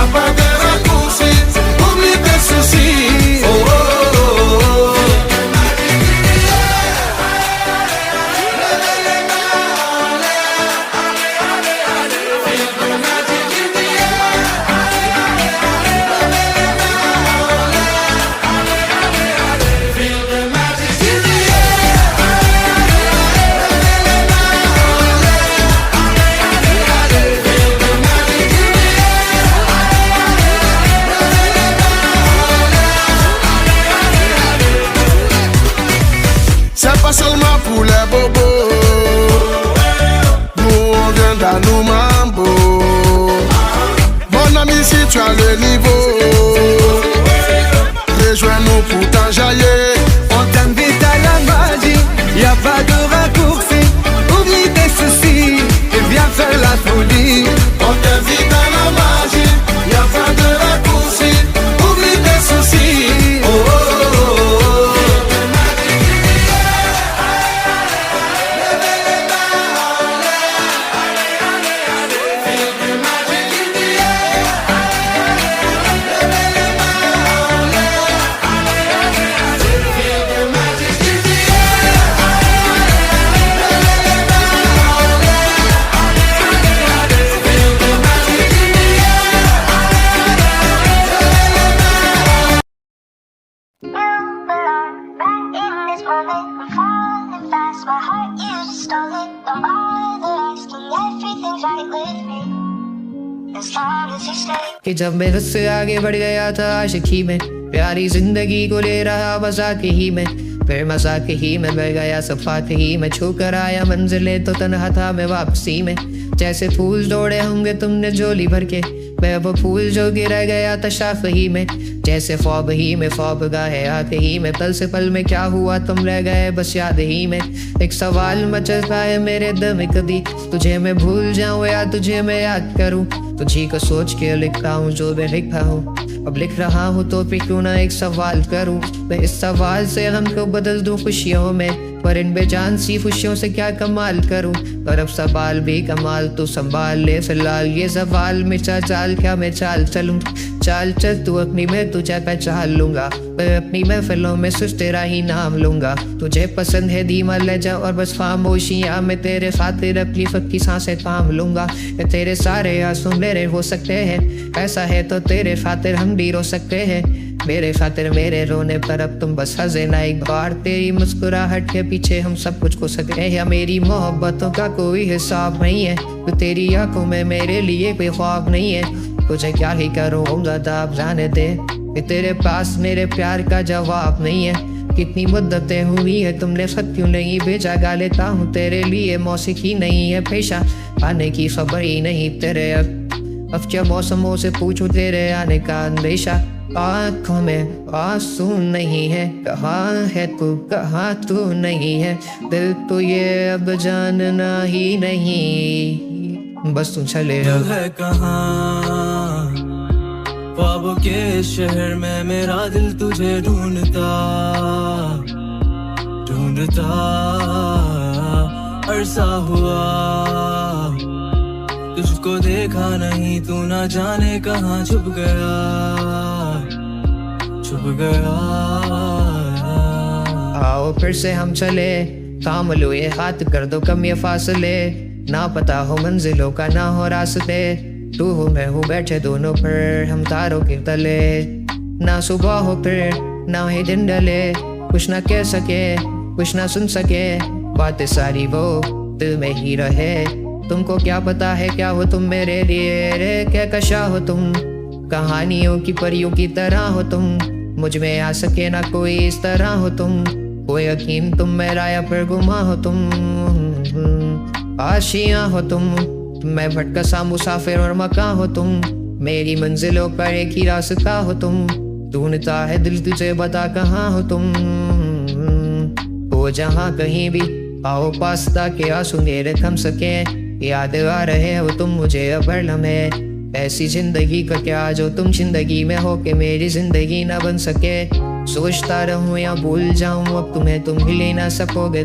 apagar a consciência, oublie tes soucis. Oh, oh, oh, oh. C'est pas seulement pour les bobos, nous on vient dans nos mambo. Mon ami, si tu as le niveau, rejoins-nous pour t'enjailler. On t'invite à la magie, y a pas de raccourci. Oublie tes soucis et viens faire la folie. On t'invite à la magie, y a pas de raccourci. Oublie tes soucis. Oh, oh, oh, oh. कि जब मैं उससे आगे बढ़ गया था आशिकी में, प्यारी जिंदगी को ले रहा मजाक ही में, फिर मजाक ही में बढ़ गया सफाक ही में, छू कर आया मंजिले तो तन्हा था मैं वापसी में। जैसे फूल जोड़े होंगे तुमने झोली भर के, मैं वो फूल जो गिर गया था शाख ही में। जैसे ख्वाब ही में ख्वाब गाहे आंख ही में, पल से पल में क्या हुआ तुम रह गए बस याद ही में। एक सवाल मचलता है मेरे दिल में, कभी तुझे मैं भूल जाऊं या तुझे मैं याद करूं। तुझी को सोच के लिखता हूँ जो मैं लिखा हूँ, अब लिख रहा हूँ तो फिर क्यों ना एक सवाल करूँ। मैं इस सवाल से हमको बदल दूँ खुशियों में, पर इन बेजान सी खुशियों से क्या कमाल करूँ। पर अब सवाल भी कमाल तो संभाल ले फिलहाल, ये सवाल में चाल क्या मैं चाल चलूँ। चाल चल तू अपनी में तुझे पहचान लूंगा, मैं अपनी महफिलों में सिर्फ तेरा ही नाम लूंगा। तुझे पसंद है धीमा लहजा और बस खामोशियाँ, मैं तेरे खातिर अपनी फक की सांसें थाम लूंगा। तेरे सारे आंसू मेरे हो सकते हैं, ऐसा है तो तेरे खातिर हम भी रो सकते हैं। मेरे खातिर मेरे रोने पर अब तुम बस हंसे ना एक बार, तेरी मुस्कुराहट के पीछे हम सब कुछ खो सकते हैं। मेरी मोहब्बतों का कोई हिसाब नहीं है, तो तेरी आंखों में मेरे लिए कोई ख्वाब नहीं है। तुझे क्या ही करूँगा दाब जाने दे, कि तेरे पास मेरे प्यार का जवाब नहीं है। कितनी मुद्दतें हुई है तुमने खत क्यों नहीं भेजा, गा लेता हूँ तेरे लिए मौसीकी नहीं है पेशा, आने की खबर ही नहीं तेरे। अब क्या मौसमों से पूछूं तेरे आने का अंदेशा, आँखों में आंसू नहीं है, कहाँ है तू कहाँ तू नहीं है। दिल तो ये अब जानना ही नहीं, बस तू चले दिल है कहाँ ख्वाबों के शहर में, मेरा दिल तुझे ढूंढता ढूंढता अरसा हुआ। तुझको देखा नहीं तू ना जाने कहाँ छुप गया छुप गया। आओ फिर से हम चले, थाम लो ये हाथ कर दो कम ये फासले, ना पता हो मंजिलों का ना हो रास्ते। तू हो मैं हूँ बैठे दोनों पर हम तारों के तले, ना सुबह हो फिर ना ही दिन ढले, कुछ ना कह सके कुछ ना सुन सके, बातें सारी वो दिल में ही रहे। तुमको क्या पता है क्या हो तुम मेरे लिए रे, क्या कशा हो तुम कहानियों की परियों की तरह हो तुम, मुझ में आ सके ना कोई इस तरह हो तुम। कोई यकीन तुम मेरा या फिर गुमा हो तुम, आशियाँ हो तुम, मैं भटका सा मुसाफिर और मकान हो तुम। मेरी मंजिलों पर एक ही रास्ता हो तुम, ढूंढता है दिल तुझे बता कहाँ हो तुम। हो जहाँ कहीं भी आओ पास ताकि आंसू मेरे थम सके, याद आ रहे हो तुम मुझे अब हर लम्हे। ऐसी जिंदगी का क्या जो तुम जिंदगी में हो के मेरी जिंदगी ना बन सके। सोचता रहूं या भूल जाऊं अब तुम्हें तुम मिल ही ना सकोगे।